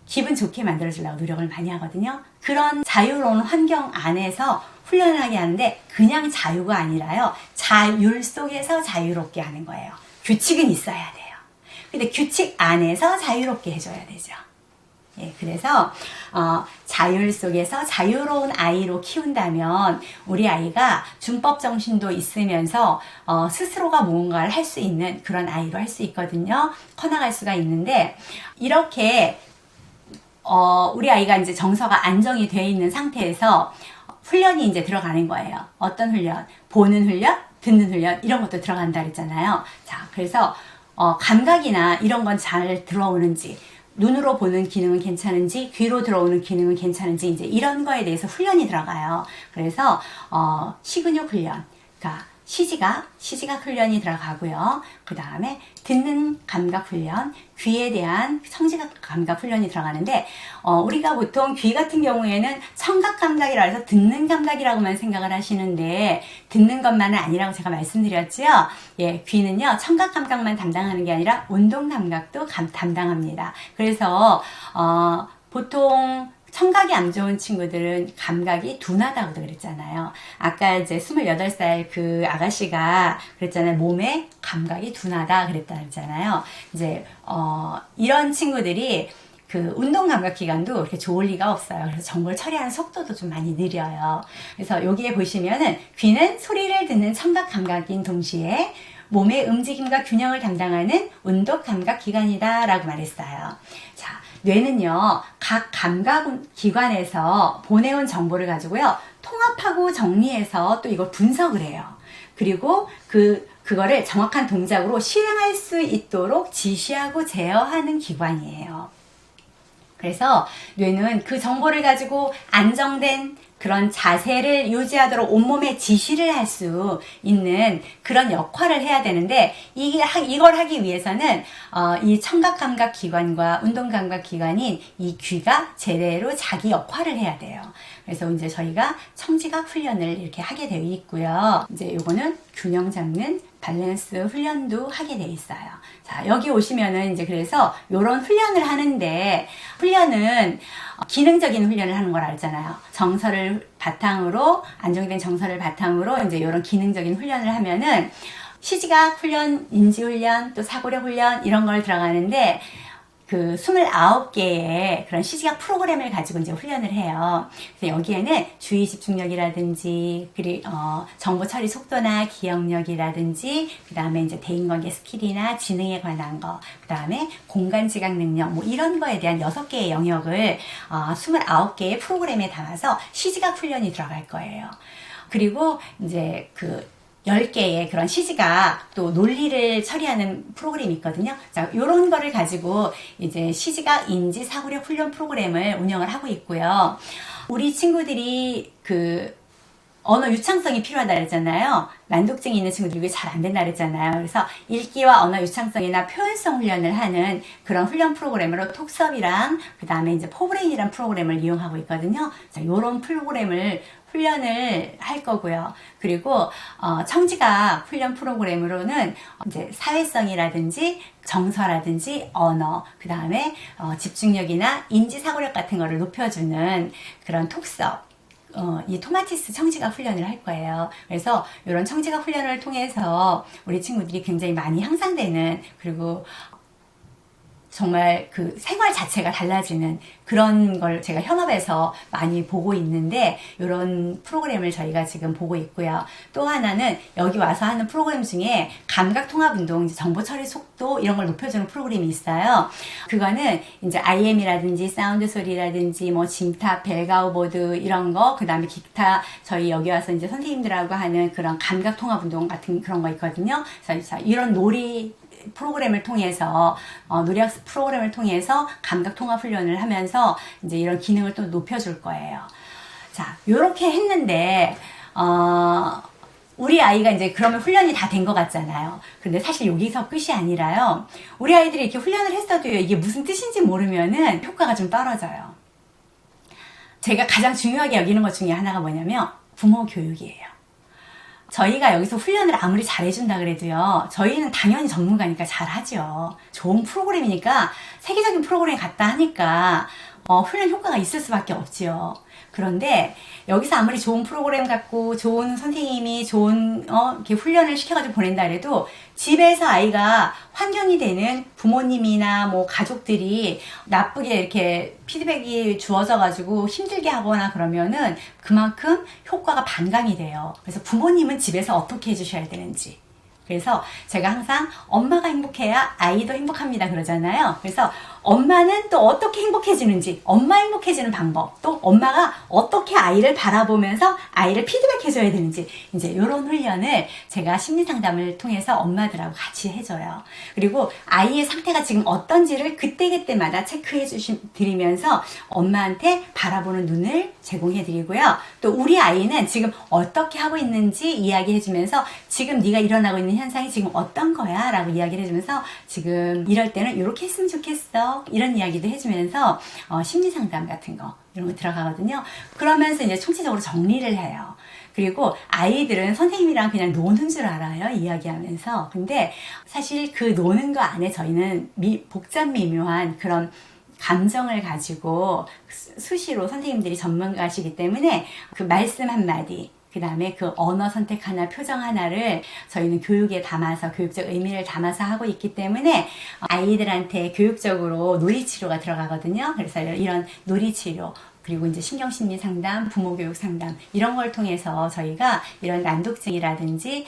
기분 좋게 만들어주려고 노력을 많이 하거든요. 그런 자유로운 환경 안에서 훈련을 하게 하는데 그냥 자유가 아니라요. 자율 속에서 자유롭게 하는 거예요. 규칙은 있어야 돼요. 근데 규칙 안에서 자유롭게 해줘야 되죠. 예, 그래서 자율 속에서 자유로운 아이로 키운다면 우리 아이가 준법 정신도 있으면서 스스로가 뭔가를 할 수 있는 그런 아이로 할 수 있거든요. 커나갈 수가 있는데 이렇게 우리 아이가 이제 정서가 안정이 되어 있는 상태에서 훈련이 이제 들어가는 거예요. 어떤 훈련? 보는 훈련, 듣는 훈련, 이런 것도 들어간다 그랬잖아요. 자, 그래서 감각이나 이런 건 잘 들어오는지, 눈으로 보는 기능은 괜찮은지, 귀로 들어오는 기능은 괜찮은지, 이제 이런 거에 대해서 훈련이 들어가요. 그래서 시근육 훈련, 그러니까 시지각 훈련이 들어가고요. 그 다음에 듣는 감각 훈련, 귀에 대한 청지각 감각 훈련이 들어가는데 우리가 보통 귀 같은 경우에는 청각 감각이라 해서 듣는 감각이라고만 생각을 하시는데 듣는 것만은 아니라고 제가 말씀드렸죠. 예, 귀는요 청각 감각만 담당하는 게 아니라 운동 감각도 담당합니다. 그래서 보통 청각이 안 좋은 친구들은 감각이 둔하다고도 그랬잖아요. 아까 이제 28살 그 아가씨가 그랬잖아요. 몸에 감각이 둔하다 그랬잖아요. 이제 이런 친구들이 그 운동 감각 기관도 그렇게 좋을 리가 없어요. 그래서 정보를 처리하는 속도도 좀 많이 느려요. 그래서 여기에 보시면은 귀는 소리를 듣는 청각 감각인 동시에 몸의 움직임과 균형을 담당하는 운동 감각 기관이다 라고 말했어요. 자, 뇌는요 각 감각 기관에서 보내온 정보를 가지고요 통합하고 정리해서 또 이걸 분석을 해요. 그리고 그거를 정확한 동작으로 실행할 수 있도록 지시하고 제어하는 기관이에요. 그래서 뇌는 그 정보를 가지고 안정된 그런 자세를 유지하도록 온몸에 지시를 할 수 있는 그런 역할을 해야 되는데 이걸 하기 위해서는 이 청각감각 기관과 운동감각 기관인 이 귀가 제대로 자기 역할을 해야 돼요. 그래서 이제 저희가 청지각 훈련을 이렇게 하게 되어 있고요. 이제 요거는 균형 잡는 밸런스 훈련도 하게 되어 있어요. 자, 여기 오시면은 이제 그래서 요런 훈련을 하는데 훈련은 기능적인 훈련을 하는 거라 했잖아요. 정서를 바탕으로 안정된 정서를 바탕으로 이제 이런 기능적인 훈련을 하면은 시지각 훈련, 인지 훈련, 또 사고력 훈련 이런 걸 들어가는데 그 29개의 그런 시지각 프로그램을 가지고 이제 훈련을 해요. 그래서 여기에는 주의 집중력이라든지, 그리고 정보 처리 속도나 기억력이라든지, 그 다음에 이제 대인관계 스킬이나 지능에 관한 거, 그 다음에 공간 지각 능력, 뭐 이런 거에 대한 6개의 영역을 29개의 프로그램에 담아서 시지각 훈련이 들어갈 거예요. 그리고 이제 그 10개의 그런 시지각 또 논리를 처리하는 프로그램이 있거든요. 자, 요런 거를 가지고 이제 시지각 인지 사고력 훈련 프로그램을 운영을 하고 있고요. 우리 친구들이 언어 유창성이 필요하다 그랬잖아요. 난독증이 있는 친구들이 이게 잘 안 된다 그랬잖아요. 그래서 읽기와 언어 유창성이나 표현성 훈련을 하는 그런 훈련 프로그램으로 톡섭이랑 그 다음에 이제 포브레인이라는 프로그램을 이용하고 있거든요. 자, 요런 프로그램을 훈련을 할 거고요. 그리고 청지각 훈련 프로그램으로는 이제 사회성이라든지 정서라든지 언어, 그 다음에 집중력이나 인지사고력 같은 거를 높여주는 그런 톡섭, 이 토마티스 청지각 훈련을 할 거예요. 그래서 이런 청지각 훈련을 통해서 우리 친구들이 굉장히 많이 향상되는, 그리고 정말 그 생활 자체가 달라지는 그런 걸 제가 현업에서 많이 보고 있는데, 이런 프로그램을 저희가 지금 보고 있고요. 또 하나는 여기 와서 하는 프로그램 중에 감각통합운동, 정보 처리 속도 이런 걸 높여주는 프로그램이 있어요. 그거는 이제 IM이라든지 사운드 소리라든지 뭐 짐탑, 벨가우보드 이런 거, 그 다음에 기타, 저희 여기 와서 이제 선생님들하고 하는 그런 감각통합운동 같은 그런 거 있거든요. 그래서 이런 놀이 프로그램을 통해서 놀이학습 프로그램을 통해서 감각통합 훈련을 하면서 이제 이런 기능을 또 높여줄 거예요. 자, 요렇게 했는데 우리 아이가 이제 그러면 훈련이 다 된 것 같잖아요. 근데 사실 여기서 끝이 아니라요. 우리 아이들이 이렇게 훈련을 했어도 이게 무슨 뜻인지 모르면은 효과가 좀 떨어져요. 제가 가장 중요하게 여기는 것 중에 하나가 뭐냐면 부모 교육이에요. 저희가 여기서 훈련을 아무리 잘해준다 그래도요, 저희는 당연히 전문가니까 잘하죠. 좋은 프로그램이니까, 세계적인 프로그램 같다 하니까 훈련 효과가 있을 수밖에 없지요. 그런데 여기서 아무리 좋은 프로그램 갖고 좋은 선생님이 좋은 이렇게 훈련을 시켜가지고 보낸다 그래도 집에서 아이가 환경이 되는 부모님이나 뭐 가족들이 나쁘게 이렇게 피드백이 주어져 가지고 힘들게 하거나 그러면은 그만큼 효과가 반감이 돼요. 그래서 부모님은 집에서 어떻게 해주셔야 되는지, 그래서 제가 항상 엄마가 행복해야 아이도 행복합니다 그러잖아요. 그래서 엄마는 또 어떻게 행복해지는지, 엄마 행복해지는 방법, 또 엄마가 어떻게 아이를 바라보면서 아이를 피드백해줘야 되는지, 이제 이런 훈련을 제가 심리상담을 통해서 엄마들하고 같이 해줘요. 그리고 아이의 상태가 지금 어떤지를 그때그때마다 체크해 드리면서 엄마한테 바라보는 눈을 제공해 드리고요. 또 우리 아이는 지금 어떻게 하고 있는지 이야기해 주면서 지금 네가 일어나고 있는 현상이 지금 어떤 거야? 라고 이야기를 해주면서 지금 이럴 때는 이렇게 했으면 좋겠어. 이런 이야기도 해주면서 심리상담 같은 거 이런 거 들어가거든요. 그러면서 이제 총체적으로 정리를 해요. 그리고 아이들은 선생님이랑 그냥 노는 줄 알아요. 이야기하면서. 근데 사실 그 노는 거 안에 저희는 복잡 미묘한 그런 감정을 가지고 수시로 선생님들이 전문가시기 때문에 그 말씀 한마디, 그 다음에 그 언어 선택 하나, 표정 하나를 저희는 교육에 담아서, 교육적 의미를 담아서 하고 있기 때문에 아이들한테 교육적으로 놀이치료가 들어가거든요. 그래서 이런 놀이치료, 그리고 이제 신경심리 상담, 부모교육 상담 이런 걸 통해서 저희가 이런 난독증이라든지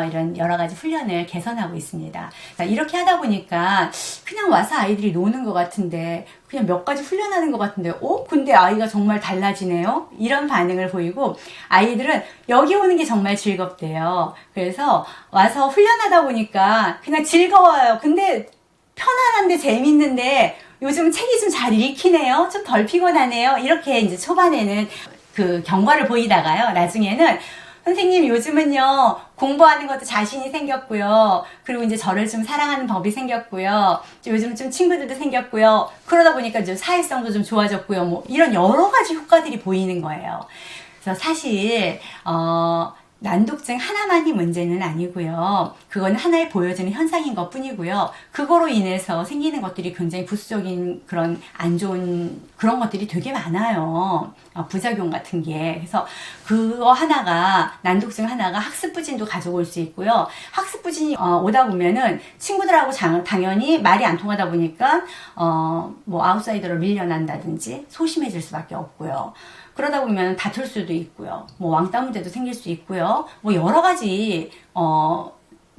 이런 여러 가지 훈련을 개선하고 있습니다. 자, 이렇게 하다 보니까 그냥 와서 아이들이 노는 것 같은데, 그냥 몇 가지 훈련하는 것 같은데 근데 아이가 정말 달라지네요? 이런 반응을 보이고 아이들은 여기 오는 게 정말 즐겁대요. 그래서 와서 훈련하다 보니까 그냥 즐거워요. 근데 편안한데 재밌는데 요즘 책이 좀 잘 읽히네요. 좀 덜 피곤하네요. 이렇게 이제 초반에는 그 경과를 보이다가요. 나중에는 선생님 요즘은요 공부하는 것도 자신이 생겼고요. 그리고 이제 저를 좀 사랑하는 법이 생겼고요. 요즘 좀 친구들도 생겼고요. 그러다 보니까 좀 사회성도 좀 좋아졌고요. 뭐 이런 여러 가지 효과들이 보이는 거예요. 그래서 사실 난독증 하나만이 문제는 아니고요. 그건 하나의 보여지는 현상인 것 뿐이고요. 그거로 인해서 생기는 것들이 굉장히 부수적인 그런 안 좋은 그런 것들이 되게 많아요. 부작용 같은 게. 그래서 그거 하나가, 난독증 하나가 학습부진도 가져올 수 있고요. 학습부진이 오다 보면은 친구들하고 당연히 말이 안 통하다 보니까 뭐 아웃사이더로 밀려난다든지 소심해질 수밖에 없고요. 그러다 보면 다툴 수도 있고요. 뭐 왕따 문제도 생길 수 있고요. 뭐 여러 가지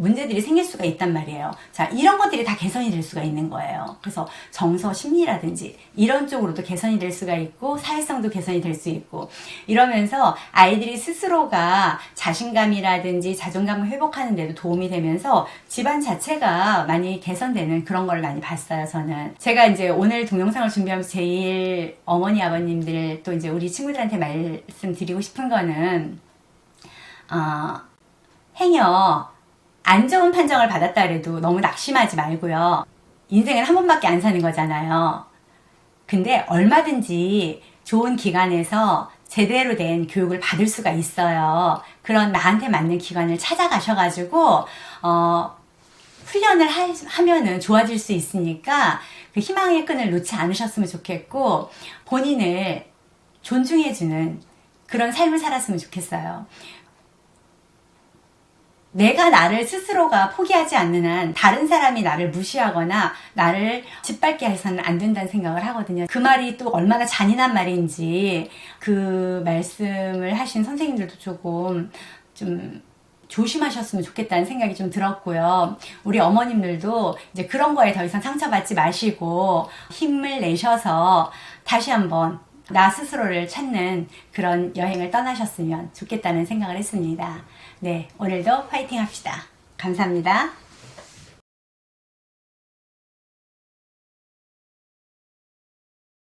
문제들이 생길 수가 있단 말이에요. 자, 이런 것들이 다 개선이 될 수가 있는 거예요. 그래서 정서 심리라든지 이런 쪽으로도 개선이 될 수가 있고 사회성도 개선이 될 수 있고 이러면서 아이들이 스스로가 자신감이라든지 자존감을 회복하는 데도 도움이 되면서 집안 자체가 많이 개선되는 그런 걸 많이 봤어요. 저는 제가 이제 오늘 동영상을 준비하면서 제일 어머니 아버님들 또 이제 우리 친구들한테 말씀드리고 싶은 거는 행여 안 좋은 판정을 받았다 그래도 너무 낙심하지 말고요. 인생은 한 번밖에 안 사는 거잖아요. 근데 얼마든지 좋은 기관에서 제대로 된 교육을 받을 수가 있어요. 그런 나한테 맞는 기관을 찾아가셔가지고 훈련을 하면은 좋아질 수 있으니까 그 희망의 끈을 놓지 않으셨으면 좋겠고 본인을 존중해주는 그런 삶을 살았으면 좋겠어요. 내가 나를 스스로가 포기하지 않는 한 다른 사람이 나를 무시하거나 나를 짓밟게 해서는 안 된다는 생각을 하거든요. 그 말이 또 얼마나 잔인한 말인지 그 말씀을 하신 선생님들도 조금 좀 조심하셨으면 좋겠다는 생각이 좀 들었고요. 우리 어머님들도 이제 그런 거에 더 이상 상처받지 마시고 힘을 내셔서 다시 한번 나 스스로를 찾는 그런 여행을 떠나셨으면 좋겠다는 생각을 했습니다. 네, 오늘도 화이팅 합시다. 감사합니다.